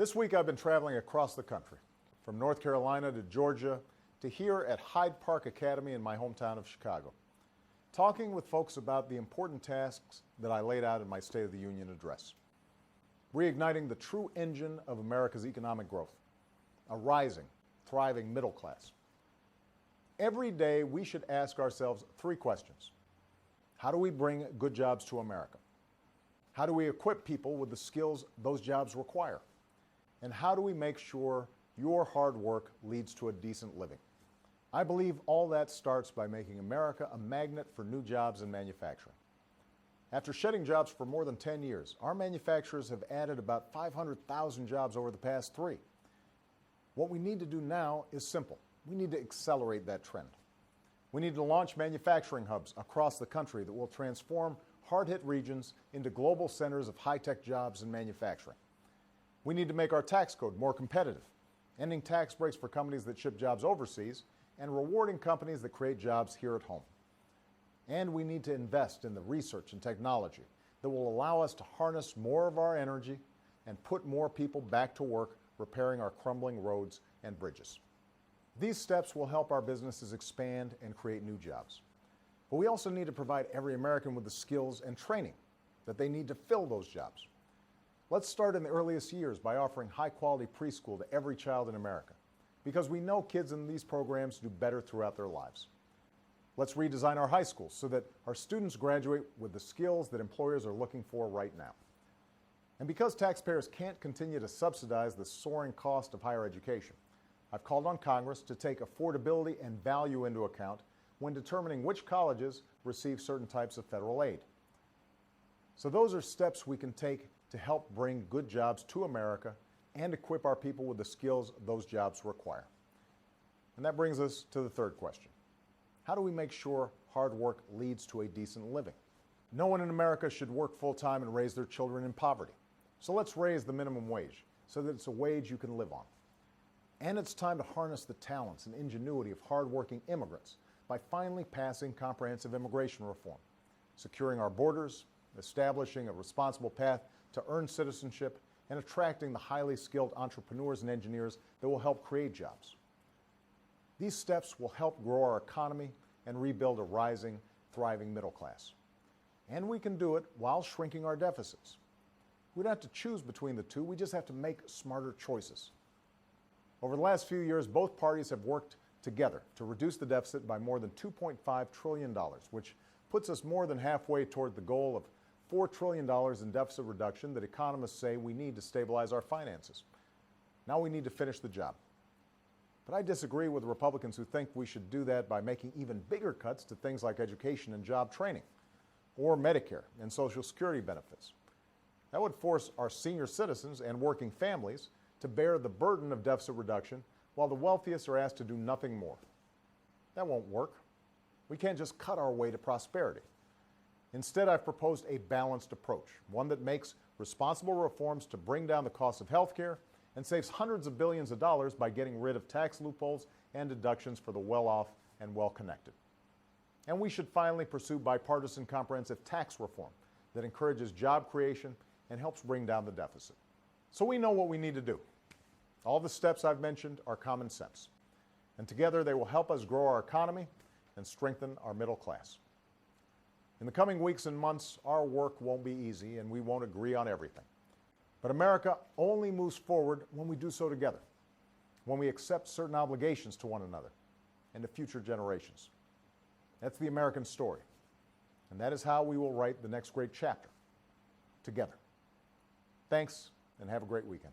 This week I've been traveling across the country, from North Carolina to Georgia to here at Hyde Park Academy in my hometown of Chicago, talking with folks about the important tasks that I laid out in my State of the Union address. Reigniting the true engine of America's economic growth, a rising, thriving middle class. Every day we should ask ourselves three questions. How do we bring good jobs to America? How do we equip people with the skills those jobs require? And how do we make sure your hard work leads to a decent living? I believe all that starts by making America a magnet for new jobs in manufacturing. After shedding jobs for more than 10 years, our manufacturers have added about 500,000 jobs over the past 3. What we need to do now is simple. We need to accelerate that trend. We need to launch manufacturing hubs across the country that will transform hard-hit regions into global centers of high-tech jobs and manufacturing. We need to make our tax code more competitive, ending tax breaks for companies that ship jobs overseas and rewarding companies that create jobs here at home. And we need to invest in the research and technology that will allow us to harness more of our energy and put more people back to work repairing our crumbling roads and bridges. These steps will help our businesses expand and create new jobs. But we also need to provide every American with the skills and training that they need to fill those jobs. Let's start in the earliest years by offering high-quality preschool to every child in America, because we know kids in these programs do better throughout their lives. Let's redesign our high schools so that our students graduate with the skills that employers are looking for right now. And because taxpayers can't continue to subsidize the soaring cost of higher education, I've called on Congress to take affordability and value into account when determining which colleges receive certain types of federal aid. So those are steps we can take to help bring good jobs to America and equip our people with the skills those jobs require. And that brings us to the third question. How do we make sure hard work leads to a decent living? No one in America should work full-time and raise their children in poverty. So let's raise the minimum wage so that it's a wage you can live on. And it's time to harness the talents and ingenuity of hard-working immigrants by finally passing comprehensive immigration reform, securing our borders, establishing a responsible path to earn citizenship, and attracting the highly skilled entrepreneurs and engineers that will help create jobs. These steps will help grow our economy and rebuild a rising, thriving middle class. And we can do it while shrinking our deficits. We don't have to choose between the two, we just have to make smarter choices. Over the last few years, both parties have worked together to reduce the deficit by more than $2.5 trillion, which puts us more than halfway toward the goal of $4 trillion in deficit reduction that economists say we need to stabilize our finances. Now we need to finish the job. But I disagree with Republicans who think we should do that by making even bigger cuts to things like education and job training, or Medicare and Social Security benefits. That would force our senior citizens and working families to bear the burden of deficit reduction while the wealthiest are asked to do nothing more. That won't work. We can't just cut our way to prosperity. Instead, I've proposed a balanced approach, one that makes responsible reforms to bring down the cost of health care and saves hundreds of billions of dollars by getting rid of tax loopholes and deductions for the well-off and well-connected. And we should finally pursue bipartisan comprehensive tax reform that encourages job creation and helps bring down the deficit. So we know what we need to do. All the steps I've mentioned are common sense, and together they will help us grow our economy and strengthen our middle class. In the coming weeks and months, our work won't be easy and we won't agree on everything. But America only moves forward when we do so together, when we accept certain obligations to one another and to future generations. That's the American story, and that is how we will write the next great chapter, together. Thanks, and have a great weekend.